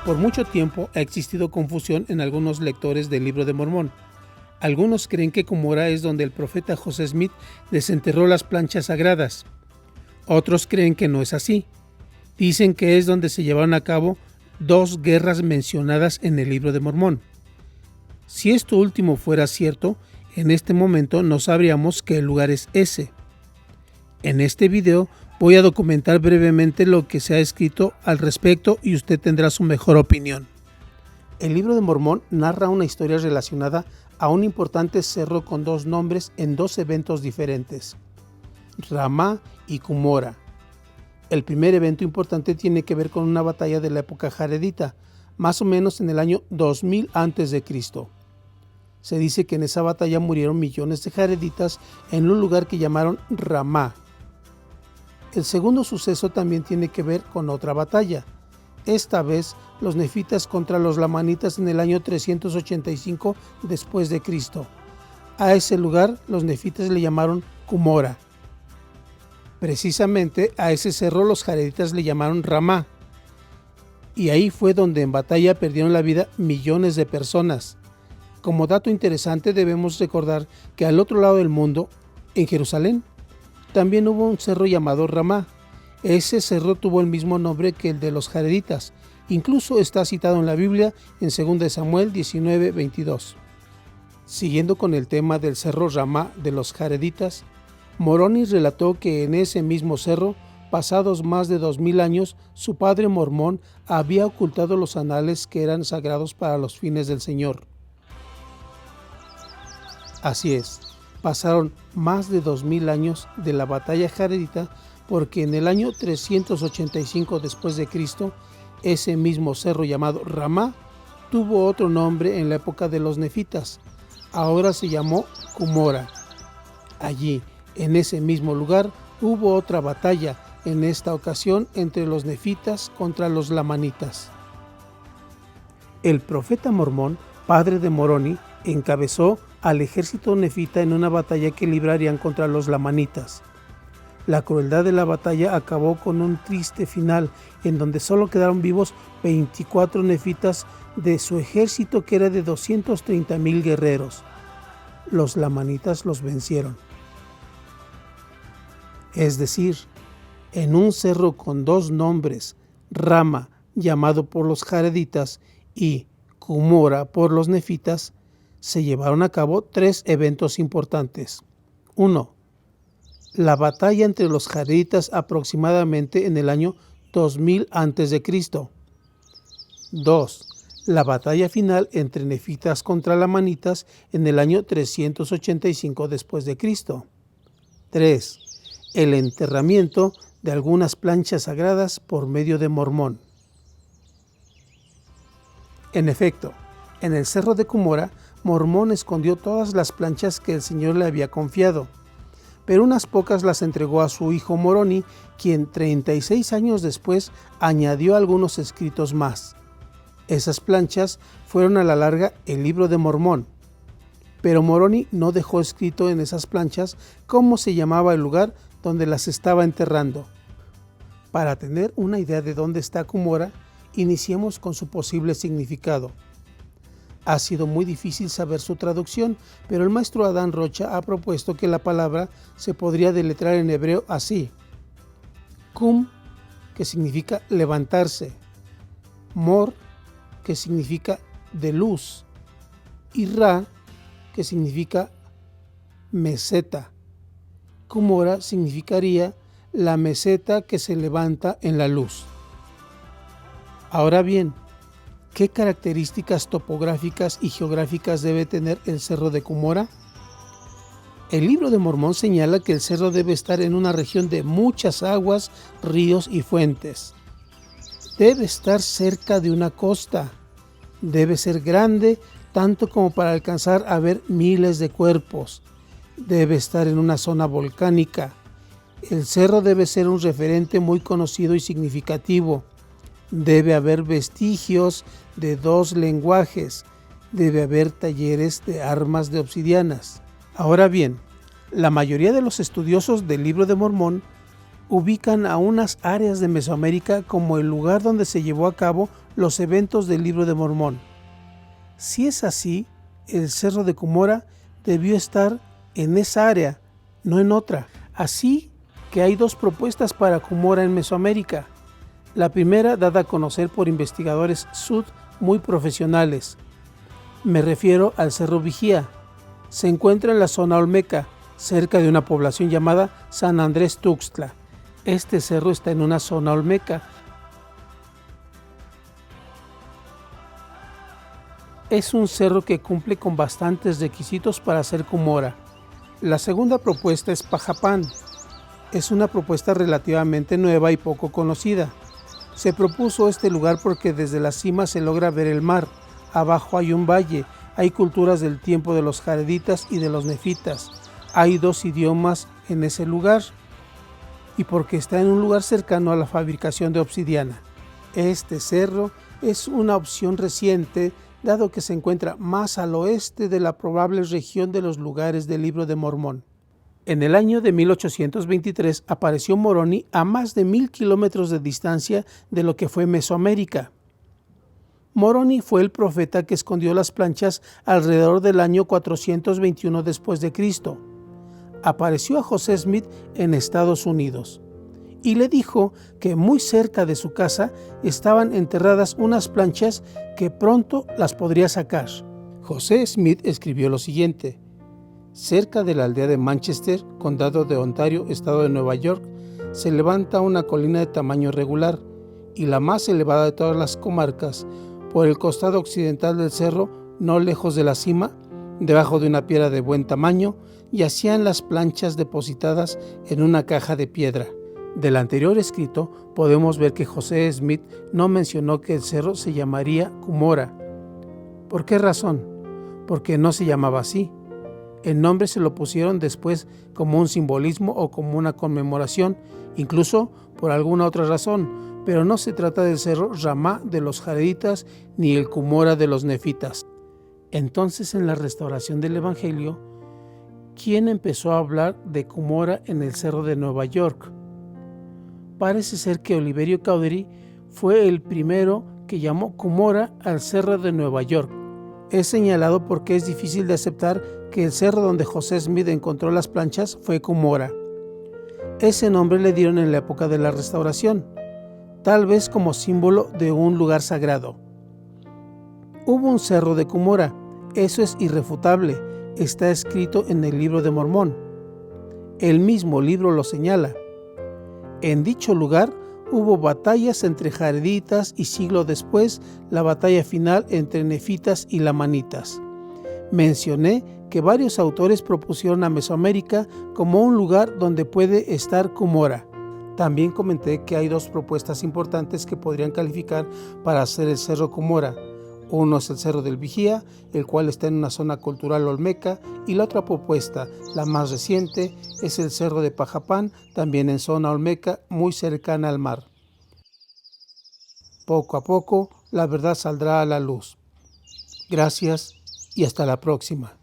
Por mucho tiempo ha existido confusión en algunos lectores del Libro de Mormón. Algunos creen que Cumorah es donde el profeta José Smith desenterró las planchas sagradas. Otros creen que no es así. Dicen que es donde se llevaron a cabo 2 guerras mencionadas en el Libro de Mormón. Si esto último fuera cierto, en este momento no sabríamos que el lugar es ese. En este video voy a documentar brevemente lo que se ha escrito al respecto y usted tendrá su mejor opinión. El Libro de Mormón narra una historia relacionada a un importante cerro con 2 nombres en 2 eventos diferentes, Ramá y Cumorah. El primer evento importante tiene que ver con una batalla de la época jaredita, más o menos en el año 2000 a.C. Se dice que en esa batalla murieron millones de jareditas en un lugar que llamaron Ramá. El segundo suceso también tiene que ver con otra batalla, esta vez los nefitas contra los lamanitas en el año 385 después de Cristo. A ese lugar los nefitas le llamaron Cumorah. Precisamente a ese cerro los jareditas le llamaron Ramá. Y ahí fue donde en batalla perdieron la vida millones de personas. Como dato interesante debemos recordar que al otro lado del mundo, en Jerusalén, también hubo un cerro llamado Ramá. Ese cerro tuvo el mismo nombre que el de los jareditas. Incluso está citado en la Biblia en 2 Samuel 19:22. Siguiendo con el tema del cerro Ramá de los jareditas, Moroni relató que en ese mismo cerro, pasados más de 2000 años, su padre mormón había ocultado los anales que eran sagrados para los fines del Señor. Así es, pasaron más de 2000 años de la batalla jaredita porque en el año 385 después de Cristo, ese mismo cerro llamado Ramá tuvo otro nombre en la época de los nefitas. Ahora se llamó Cumorah. Allí, en ese mismo lugar, hubo otra batalla, en esta ocasión entre los nefitas contra los lamanitas. El profeta mormón, padre de Moroni, encabezó al ejército nefita en una batalla que librarían contra los lamanitas. La crueldad de la batalla acabó con un triste final, en donde solo quedaron vivos 24 nefitas de su ejército que era de 230,000 guerreros. Los lamanitas los vencieron. Es decir, en un cerro con 2 nombres, Ramá, llamado por los jareditas, y Cumorah por los nefitas, se llevaron a cabo 3 eventos importantes. 1. La batalla entre los jareditas aproximadamente en el año 2000 a.C. 2. La batalla final entre nefitas contra lamanitas en el año 385 después de Cristo. 3. El enterramiento de algunas planchas sagradas por medio de Mormón. En efecto, en el cerro de Cumorah, Mormón escondió todas las planchas que el Señor le había confiado, pero unas pocas las entregó a su hijo Moroni, quien 36 años después añadió algunos escritos más. Esas planchas fueron a la larga el Libro de Mormón, pero Moroni no dejó escrito en esas planchas cómo se llamaba el lugar donde las estaba enterrando. Para tener una idea de dónde está Cumorah, iniciemos con su posible significado. Ha sido muy difícil saber su traducción, pero el maestro Adán Rocha ha propuesto que la palabra se podría deletrear en hebreo así: Cum, que significa levantarse, Mor, que significa de luz, y Ra, que significa meseta. Cumorah significaría la meseta que se levanta en la luz. Ahora bien, ¿qué características topográficas y geográficas debe tener el cerro de Cumorah? El Libro de Mormón señala que el cerro debe estar en una región de muchas aguas, ríos y fuentes. Debe estar cerca de una costa. Debe ser grande tanto como para alcanzar a ver miles de cuerpos. Debe estar en una zona volcánica. El cerro debe ser un referente muy conocido y significativo. Debe haber vestigios de 2 lenguajes. Debe haber talleres de armas de obsidianas. Ahora bien, la mayoría de los estudiosos del Libro de Mormón ubican a unas áreas de Mesoamérica como el lugar donde se llevó a cabo los eventos del Libro de Mormón. Si es así, el Cerro de Cumorah debió estar en esa área, no en otra. Así que hay dos propuestas para Cumorah en Mesoamérica. La primera, dada a conocer por investigadores sud muy profesionales. Me refiero al Cerro Vigía. Se encuentra en la zona olmeca, cerca de una población llamada San Andrés Tuxtla. Este cerro está en una zona olmeca. Es un cerro que cumple con bastantes requisitos para ser Cumorah. La segunda propuesta es Pajapán. Es una propuesta relativamente nueva y poco conocida. Se propuso este lugar porque desde la cima se logra ver el mar. Abajo hay un valle, hay culturas del tiempo de los jareditas y de los nefitas. Hay dos idiomas en ese lugar y porque está en un lugar cercano a la fabricación de obsidiana. Este cerro es una opción reciente, dado que se encuentra más al oeste de la probable región de los lugares del Libro de Mormón. En el año de 1823 apareció Moroni a más de 1000 kilómetros de distancia de lo que fue Mesoamérica. Moroni fue el profeta que escondió las planchas alrededor del año 421 después de Cristo. Apareció a José Smith en Estados Unidos y le dijo que muy cerca de su casa estaban enterradas unas planchas que pronto las podría sacar. José Smith escribió lo siguiente: cerca de la aldea de Manchester, condado de Ontario, estado de Nueva York, se levanta una colina de tamaño regular y la más elevada de todas las comarcas. Por el costado occidental del cerro, no lejos de la cima, debajo de una piedra de buen tamaño, yacían las planchas depositadas en una caja de piedra. Del anterior escrito podemos ver que José Smith no mencionó que el cerro se llamaría Cumorah. ¿Por qué razón? Porque no se llamaba así. El nombre se lo pusieron después como un simbolismo o como una conmemoración, incluso por alguna otra razón, pero no se trata del cerro Ramá de los jareditas ni el Cumorah de los nefitas. Entonces, en la restauración del Evangelio, ¿quién empezó a hablar de Cumorah en el cerro de Nueva York? Parece ser que Oliverio Cowdery fue el primero que llamó Cumorah al cerro de Nueva York. Es señalado porque es difícil de aceptar que el cerro donde José Smith encontró las planchas fue Cumorah. Ese nombre le dieron en la época de la restauración, tal vez como símbolo de un lugar sagrado. Hubo un cerro de Cumorah, eso es irrefutable, está escrito en el Libro de Mormón. El mismo libro lo señala. En dicho lugar hubo batallas entre jareditas y siglo después la batalla final entre nefitas y lamanitas. Mencioné que varios autores propusieron a Mesoamérica como un lugar donde puede estar Cumorah. También comenté que hay dos propuestas importantes que podrían calificar para hacer el Cerro Cumorah. Uno es el Cerro del Vigía, el cual está en una zona cultural olmeca, y la otra propuesta, la más reciente, es el Cerro de Pajapán, también en zona olmeca, muy cercana al mar. Poco a poco, la verdad saldrá a la luz. Gracias y hasta la próxima.